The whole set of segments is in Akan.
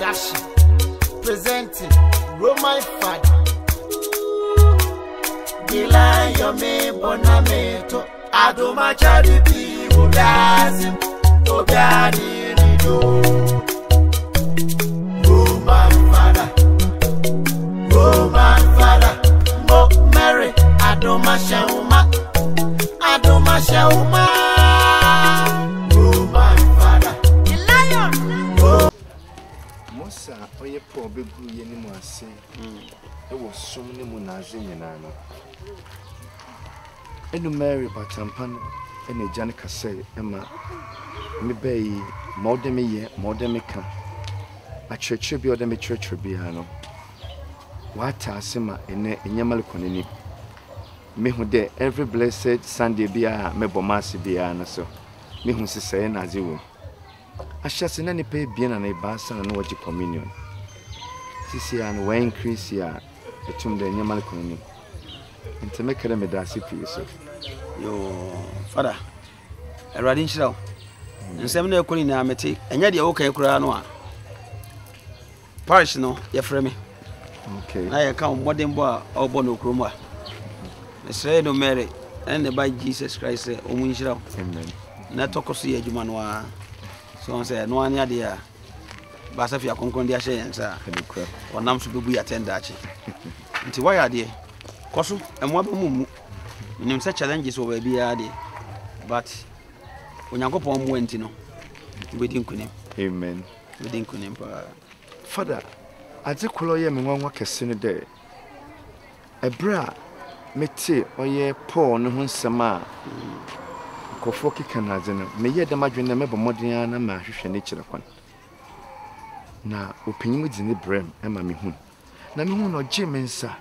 production presenting Roman Father. Gila yome bonameto adoma charibi ulazim obiani rido. Roman Father, Mo Mary adoma shauma Roman Father, the lion. Mosa oye po bebu ye ni mo ase. E wo som ni mo na aze nyina no. Enu Mary batampan ene jane kase ema me bayi modem ye modem ka. A church bi odem church bi ha no. Wata asema ene enyamal koneni. Me hu de every blessed Sunday bia me bomasi bia na so me hu sese na azewo ahyase na ne pe bia na ne ba sa na waji communion sisi an we increase ya etum de nyamal konini ente me kere me da sipi so yo fada eradi nchiraw nsem na ekoni na amete enya de wo kan ekura no a parish no ye frɛ me okay na ye kan modern bo a obo no kromo a Say no Mary and by Jesus Christ, Omunshira. Amen. Not talk of see a Jumanwa. So say no one idea. Basafia Concondia sir. Or Nam should be attend that. Until why are they? Kosu and what mumu. In such challenges over be adi. But when you go upon went, we didn't couldn't. Amen. We didn't couldn't. Father, I take Coloya and one work a sinner day. A bra. Mete oye Paul no ho nsema kofo kika na ze no me ye da madwene me bomodin na ma hwehwe ne kire kwan na opanyim di ne brem e ma me hu na me hu no gye me nsa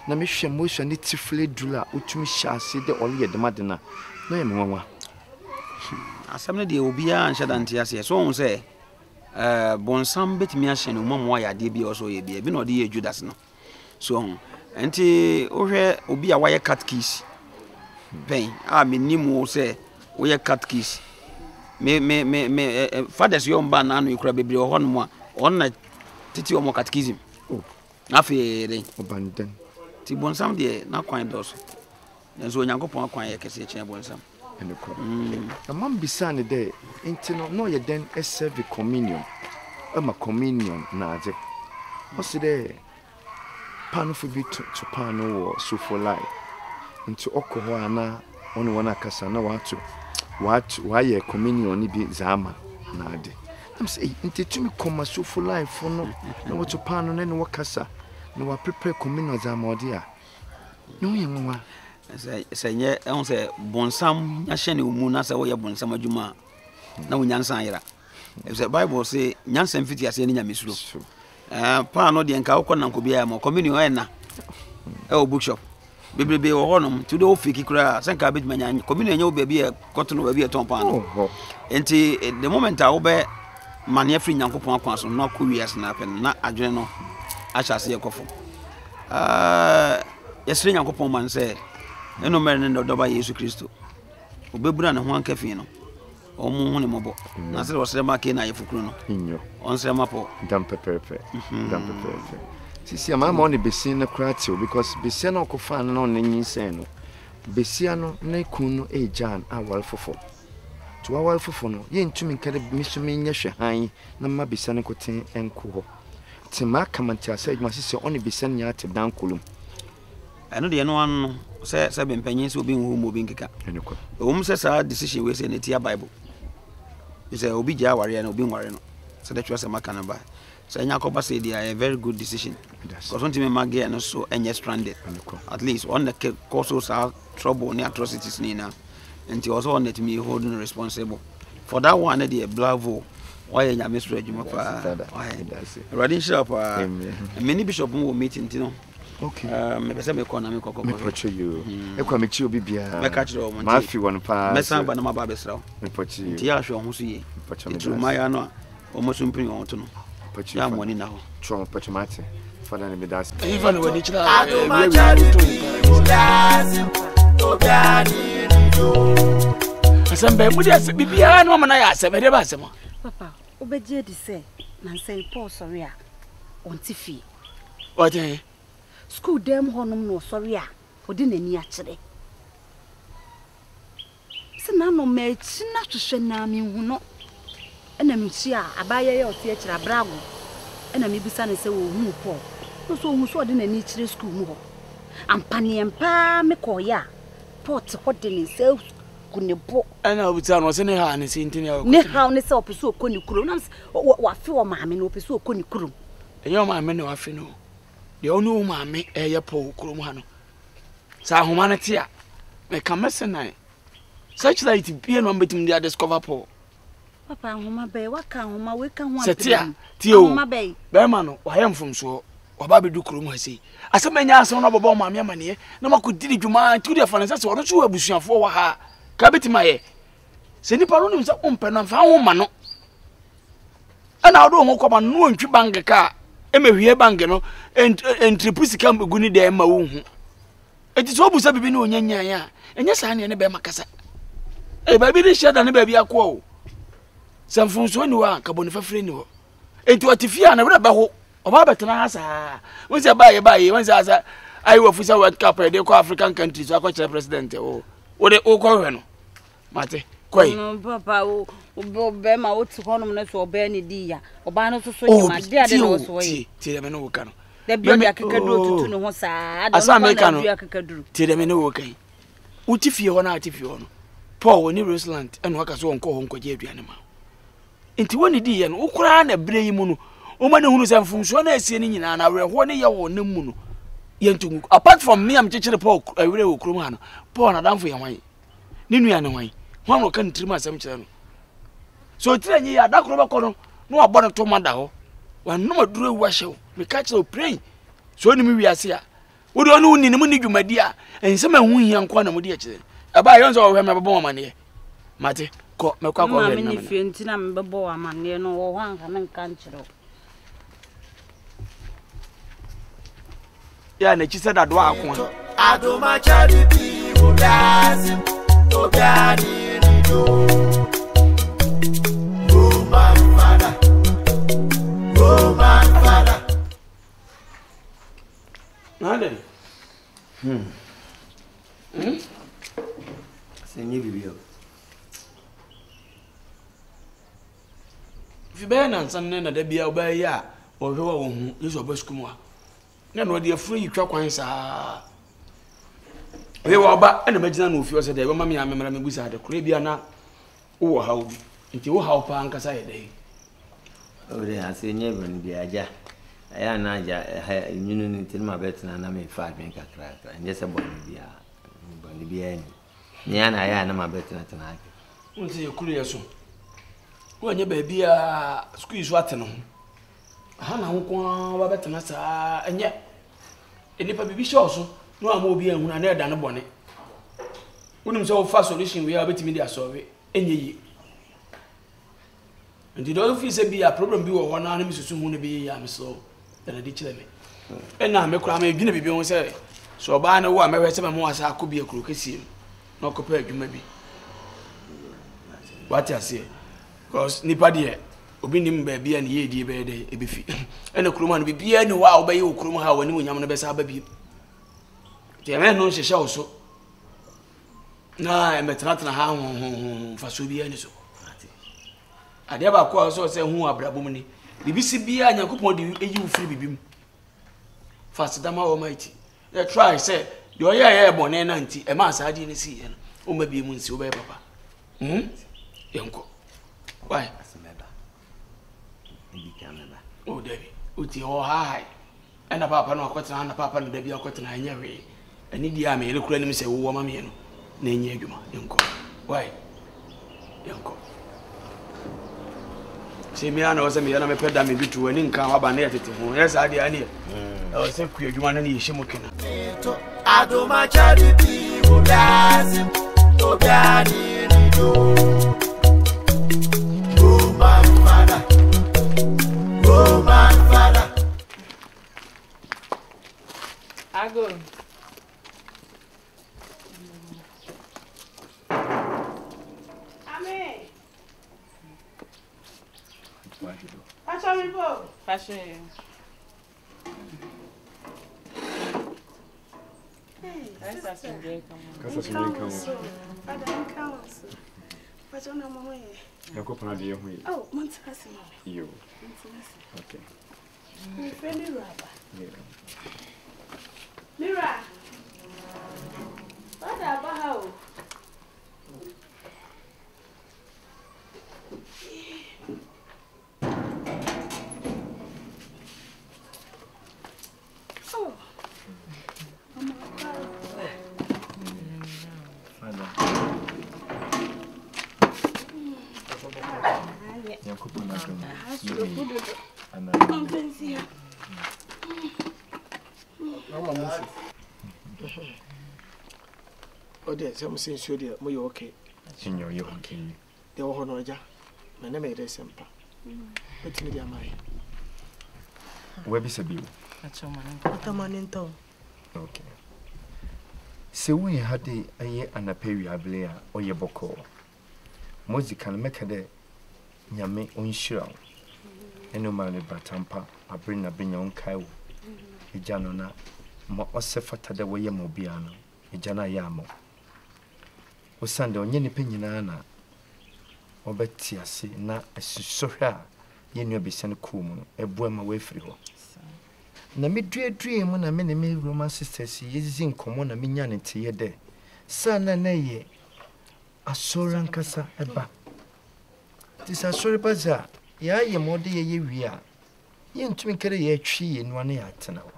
na me hwe mo ne tifle dula otumi hyase de ole ye de madena no ye me nwanwa asam ne de obi a nhya dante ase so hu se bonsam betimi ahye no mamo ya de bi o so ye bi no de ye Judas no so enti ohwe obi a waye cat keys ben a menimu se waye cat keys me fathers yo mba na anu ikura bebre ho no a on na titi o mo catechism afi re obandan ti bonsam de na kwan do so nso onyankopon kwan ye kese kyen bonsam eneko amam bisane de enti no ye den serve communion ama communion na ade o se de pano for bit to pano or so for life into okoho na on one akasa na what why communion ni bi zama na ade I'm say into tumi koma so for life for no what to pano na no wakasa no wa prepare communion zama odia no ye nwa say nye on say bonsam nya hye ne mu na say wo ye bonsam adwuma na wonyansan yera the Bible say nyansan fiti ase ni nyamesuro pa no de nka ukọ na nkobia ma communion na e bookshop bebrebe wo honom to do fiki kura senka be manya communion nya wo bia bia koto no bia ton pa no enti the moment a wo be mane afri nyankopon akwa so na ko wias na pen na adwene no achase ekofo yesre nyankopon man se eno mere ne doba Yesu Kristo obebura ne ho ankafi no omu hu ne mobo na se wo sere ma ke na yefukuru no inyo on sere ma po dam pepepe sisi ama ma on besin na krati because besia na okofa na on nyin sen no besia no na kun no ejan awal fofo to awal fofo no ye ntumi nkade misumi nya hwehan na ma besia ne koten enko ho tima kamanti asa edwuma sisi on besia nya ate dan kolum eno de no an se bempanyin se obi hu mo bi nkeka eneko se sa decision we say na tia Bible say obi ja ware na obi nware no se de twa se maka na ba so Yakoba say they are a very good decision because one time mage and so any stranded at least on the causes are trouble and atrocities nina and he also on that me holding responsible for that one the bravo why nya mesro adwuma pa ready shop many bishop will meeting you know okay me pese me kona me kokoko me poche you e kwa me chi obi bia me catch o ma fi won pa me san ba na ma ba besra me poche you ti ya hwe ho so ye poche me tu ma ya no o mo so mpini won to no poche ya mo ni na ho tro poche mate fada ne me das even when it's not Asembe mu dia bibia no ma na ya asebe de ba asema papa obedie di se na say Paul sorry a on tifi. What eh? School dem honom no sorry a odi nani a kire. Se na no me chi na hwehwe na me hu no. Ena me chi a abaye ye oti a kire brago. Ena me bisa ne se wo hu Paul. No so hu so odi nani kire school mu ho. Ampani empa me koya. Pot hodini se kunebo. Ana obuta no se ne ha ne sintini ya. Ne ha ne se opeso okoni kuro na wa fe o maame no opeso okoni kuro. Enyo maame ne wa fe no. De onu maame eye po kuro mu ha no. Sa ahoma ne te a me ka mese nan. Such that it be no betim dia discover po. Papa ahoma be waka ahoma we ka ho Setia ti o. Ahoma be. Be ma no wa yemfom so. Waba be du kuro mu ha sei. Asemanya asem no bobo maame amane na makodi dwuma tu de fanasa se wono so abusuafo wa ha. Ka betima ye. Se nipa no nim se ompe no fa ho ma no. Ana odo ho kwama no ntwi bank ka emehwie bank no entreprise kam egu ni de ma wo hu. Eti so obusa bibi no onyanya ya. Enye sa ne be makasa. Ba bi ri sheda ne ba bi akọ o. Samfun so ni wa ka boni fafre ni ho. Enti watifia na bra ba ho. Oba betena ha sa. Won se baye won se asa ai wa fusa World Cup de ko African countries akọ chere president o. Wo de o ko hwe no. Mate. Koi. Papa o be ma o ti honom na so oba ni di ya. Oba no so so nyima de ade no so yi. Ti de me no wo ka no. Da bi o akakaduro tutu no ho saa. Asa America no. Akakaduro. Ti de me no wo kan. Uti fie ho na ati fie ho no. Paul woni Rusland eno aka so wonko ho nkoje aduane ma. Enti woni di ye no ukura na bre yi mu no. O ma na hunu se mfumso na asie ni nyina na werho ne ye wo na mu no. Ye ntungu. Apart from me am chechire Paul awere wo krom ha no. Paul na damfo ye wan. Ni nua ne wan. Hwan no kan tirima asem kire no. So tire nyi ya dakoro ba kono no abo ne to manda ho. Wa no maduro wu ahye wo. Me ka kire o pray. So ni mi wiase a. Wo do no ni mu ni dwumadi a. Ensem ahu hia nko na mu de kire. Aba yo nzo wo hwe me bebo amane. Mate ko me kwa ko hwe na. Ma me ni fie ntina me bebo amane no wo hwan ka me nka nkire. Ya na chi se da do akwa. Adoma chadi bi odasim obiani rido. Roman father. Nade. Senye bibio. Fi be na nsan na da bia oba ya o hwe wo hu yeso obaskum a. Na no de afro yi twa kwan saa. We wo ba na magina na ofi o se de be ma me amemra me busa de kure bia na wo hawo bi. Nti wo hawo pa nkasa ye dai. O de asenye bani bia aja. Aya na aja nyunu ni tin ma betina na me fa me kakra. Nje se bani bia ni. Nya na aya na ma betina tana ake. Nti ye kure yeso. Wo anya ba bia school isu atene ho. Aha na ho kwa ba betina saa enye. Enipa bibi show so no ama obi ehunu na eda ne bone. Wonim se wo fa solution we ya betimi dia solve enye yi. Nti do fi se bia problem bi wo ho na me susu hu ne bi ya me so na di kire me. Ena me kura me dwene bibi ho se so ba ne wo a me hwe se me mo asa akọ bi ekuru kesie no kopa adwuma bi. What you say? Because nipa de obi nim ba bia ne ye die be de e be fi. Ena kuruma no bibia ne wa obaye okuruma ha wani wonyam no be sa ba bi. Ti me no hyehyɛ wo so. Na e metratna ha ho fa so bia ni so. Ade ba ko so se hu abrabom ni. Bibisi bia Nyankopɔn de eyi wo firi bibim. Fast dama almighty. They try say yo ye bone na nti e ma sa ade ni si ye no. O ma bi mu nsi o be papa. Yenko. Why? Asemeba. Ebi kameba. Oh David. Uti ho hai. Ena papa no akwetena na papa no David akwetena anya hwe. Ani dia me ele kura nim se wo ma me no. Na enye adwuma. Yenko. Why? Yenko. Se mi ana o se mi ana me peda me bitu ani nka wa ba na yetete ho. Yes ade ani. O se ku adwuma na ye hye kena. Adoma chadi bi odasim obiani rido. Roman father. I go. Amen. I saw me Fashion. That's a great come. What's on my way? No coupon of you. Oh, Montas. You. Okay. Mira. What about how? Oh. Oh, there's some sense you dear, more okay. Senior, you're okay. The Ohonoja, my name is Semper. What's me, dear my? Where is a bill? That's your money. What a man in town. Okay. So we had a year and a period or your boko. Most can make a day. Yame unsure. Eno mane batampa abrina binya onkai wo. Ejano na ma osefata de wo ye mo bia no. Ejana ya mo. Osande onye ne penyina na obeti ase na asusohwe a ye nua besian ku mu no ebu ma we firi ho. Na me duedue mu na me ne me Roman sisters yezi nkomo na me nya ne teye de. Sa na na ye asoran kasa eba. This is sorry baza. Ya ye mode ye wia. Ye ntumi kere ye twi ye no na ya tena wo.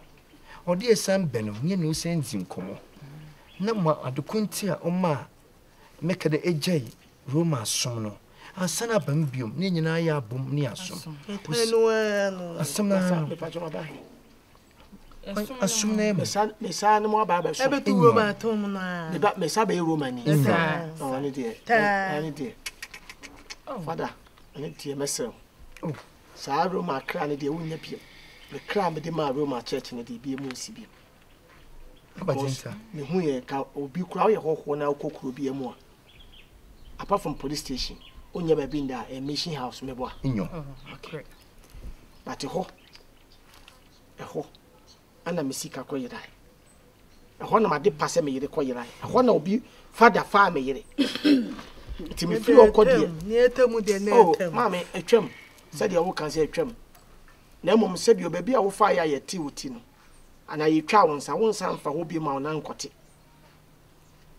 Ode esam beno nye no senzi nkomo. Na ma adukunti a oma meka de ejai Roma som no. Ansana bam biom ne nyina ya bom ne asom. Asam na me pacho ma ba. Asum na Me sa no ba ba so. Ebe tu Roma tom na. Me ba me sa be Roma ni. Oh, ani de. Ani de. Father, ani de mesel. Oh. Sa Roma kra ne de wunya piem. Me kra me de ma Roma church ne de bi mu si bi. abajenta. Me hu ye ka obi kra wo ye hoho na okokuro bi emu a. Apart from police station, onya ba bi nda a mission house me boa. Inyo. Okay. But ho. Ana mesika ko yirai. Na ma de passe me yire ko yirai. Na obi father fa me yire. Ti me fi okodi. Ni etemu de na etemu. Oh, mama etwam. Said you can say etwam. Na mom said you baby a wo fa ya ye ti wuti no. Ana ye twa wonsa mfa ho bi ma na nkote.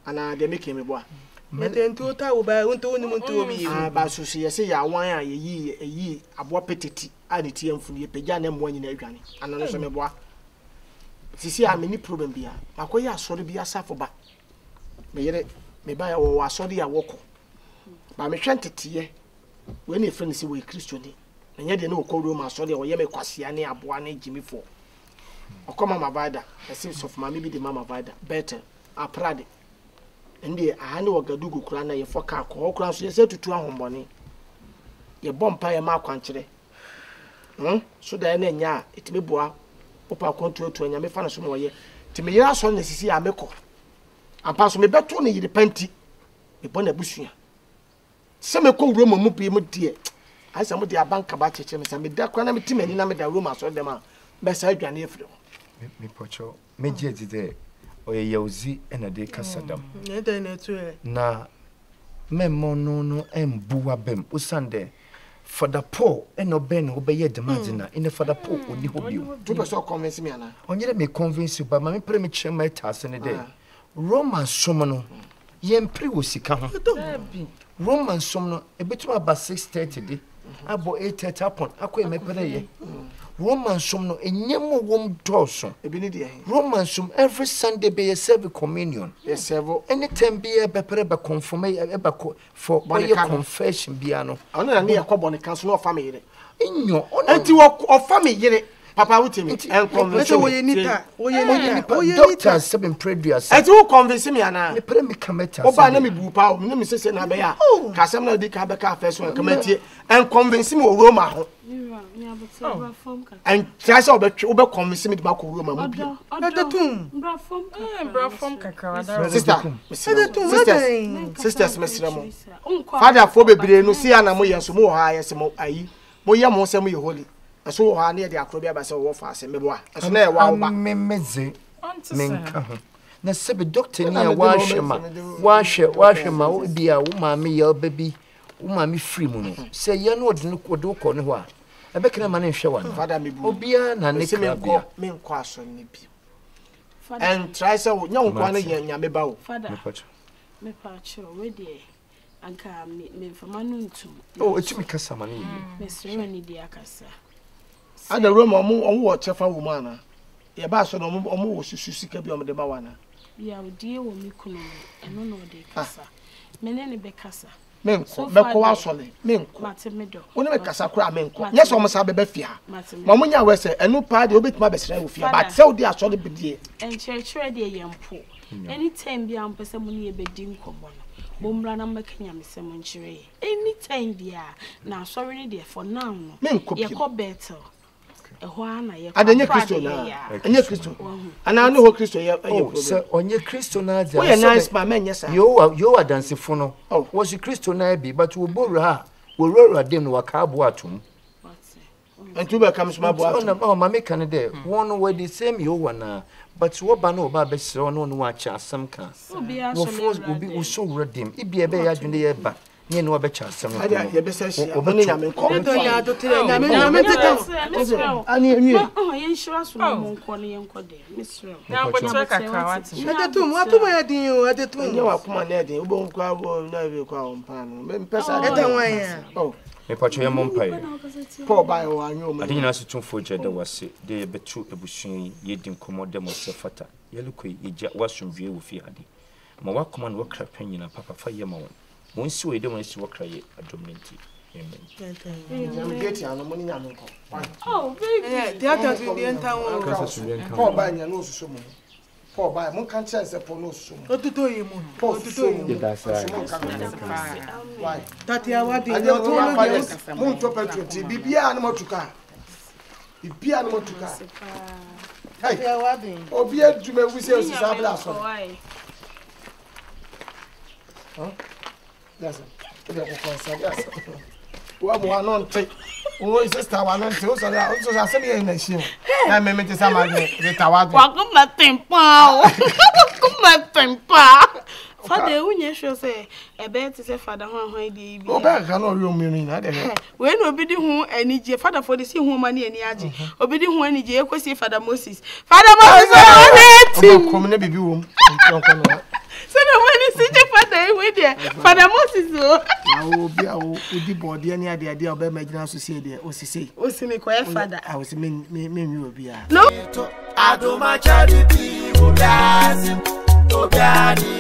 Ana de make me boa. Metentu ta wo ba wonto ni muntu obi. Ah ba so ye say ya wan a ye yi abo petiti a ne tie mfu ye pagya na mo nyina adwane. Ana no so me boa. Sisi a me ni problem bia. Makoya asori bia safo ba. Me yere me ba ya wo asori a woko. Ba me hwentetiye. We na friend si we Christian. Enye de na okoro ma asori o ye me kwasea ne aboa na jimifo. Okoma mabada. Ese sof mama bi de mama bada. Better aprade. Ndi ahane wagadugu kura na ye foka ko kura so ye se tutu ahombone. Ye bompa ye ma kwankere. So da na nya etime boa. Opa kontuatu anya me fa na so mo ye. Ti me yira so na sisi a meko. Ampa so me beto na yiri panti. Me bona busua. Se me ko Roma mu bi mu die. Asa mu dia banka ba cheche me sa me da kwa na me timani na me da Roma so dem a be sa adwane afiri. Me pocho me jeje de oye yauzi ena de kasadam. Ne da na tu e. Na me mono no embuwa bem usande for the poor eno ben obeye demand na in for the poor oni hobio. Tu be so convince me ana. Onyere me convince you but me pre me chere my task ne de. Roman somono ye mpre wo sika ho. Roman somono ebetuma about 6:30 de. Abo 8:30 upon akwa me pere ye. Roman somono enyemo wom doso. Ebi ni de. Roman som every Sunday be serve communion. Yes serve. Anytime be e be pere be confirm e be for confession bia no. Ono na ne yakobọ ne kan so no family. Inyo Enti o family papa wutimi en convince wo ye nita doctor seven preduas. Enti wo convince me ana. Me pere me kameta. Oba na me bu pa o me me sese na be ya. Ka sem na di ka be ka first one kamati en convince me o Roma ho. And try so be convince me ba ko Roma mu bi. Bra form kakra. Sisters mesra mo. Father for bebre no si ana mo yeso mo ha yeso mo ayi. Mo ye mo se mo ye holy. so ha na de akro bia ba se wo fa ase meboa so na e wa wo ba meze menka ho na sebe doctor ni a wahwe ma wo bia wo ma me ya baby wo ma me free mu no se ye no de no ko ne ho a ebe kena ma ne hwe wa no fada me bu obia na ne kra bia me nko aso ne bi and try say wo nya nko na ye nya me ba wo fada me pa cho we de anka me fama no ntum oh etimi kasa ma ne me sere ni dia kasa ada roma omo wo chefa wo ma na ye ba so no omo wo susu sika bi omo de ba wa na ya odie wo mi kuno eno no de kasa me ne be kasa menko beko wa sole menko mate me do woni me kasa kura menko yes omo sa bebe fia ma mo nya we se enu pa de obetima be sere wo fia but se odi asole bedie en chere de yempo anytime bi am pese mo ne ye bedi nkomo no bomra na makanya mesem nchire anytime bia na sorry ne de for now no ye ko better ehwa na ye ko adenye Kristo na enye Kristo ana ne ho Kristo ye problem se onye Kristo na aja we nice man menye sa yo adansefo no wo si Kristo na bi but wo boru ha wo rora dem no waka abo atom entu be kam sma bo atom oh ma make kan de one we the same yo wana but wo ba no ba be sere no wa cha asam kan wo force obi wo so redeem ibi ebe ya dwene ye ba ni no be cha asam no ye be se shia oni nya me ko to nya to tire nya me tete ani eni oh ye nsura so mo nko ne ye nko de misro na bo tire kakra wati adetum atuma ya din o adetum nya wa kuma na din obo nko abo na be ko awon pa no me pesa eta wan ya oh me pacho ye mompai Paul ba yo anyo me adina so tumfo je da wase de betu ebusun ye din komode mo se fata ye lukoi ye wasumwie wo fi ade ma wakoma no wakra panyina papa fa ye ma won won si we de won si wakra ye adomnenti amen get ya no mo ni nya me ko oh baby theater to the enter one Paul ba nya no susu mo Paul ba mo kan chance Paul no susu mo otuto yi mu otuto yi why tati awadi ajo to ma mo to petroti bibia na motuka bibia na motuka tati awadi obi adwuma wuse osisa bla so yes obi ko konsa yes wa mo anonte o sister wa anonte o so da o so asem ye na hie na me te sama de tawadu wa ko matempa ko matempa fada unye hwe se ebe te se fada ho de ibi o ba ka no ri omirin na de we no obi di hu anije fada for the si hu ma ne ani age obi di hu anije ekosi fada Moses o ko me bibi wo nko no so no when see the fada we there fada Moses o na obi a o di body ani ade ade o ba magina so se de o sisi o si me ko e fada a o si me obi a no adoma charity o lazim o gani